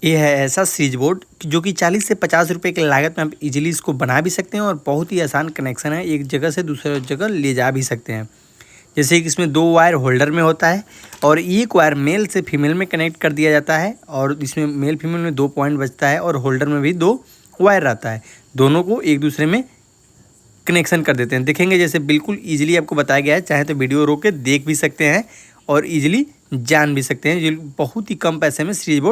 ये है ऐसा स्विच बोर्ड जो कि 40 से 50 रुपए की लागत में आप इजीली इसको बना भी सकते हैं और बहुत ही आसान कनेक्शन है, एक जगह से दूसरे जगह ले जा भी सकते हैं। जैसे कि इसमें 2 वायर होल्डर में होता है और एक वायर मेल से फीमेल में कनेक्ट कर दिया जाता है और इसमें मेल फीमेल में 2 पॉइंट बचता है और होल्डर में भी 2 वायर रहता है। दोनों को एक दूसरे में कनेक्शन कर देते हैं। देखेंगे जैसे बिल्कुल ईजिली आपको बताया गया है, चाहे तो वीडियो रोक के देख भी सकते हैं और ईजिली जान भी सकते हैं। बहुत ही कम पैसे में स्विच बोर्ड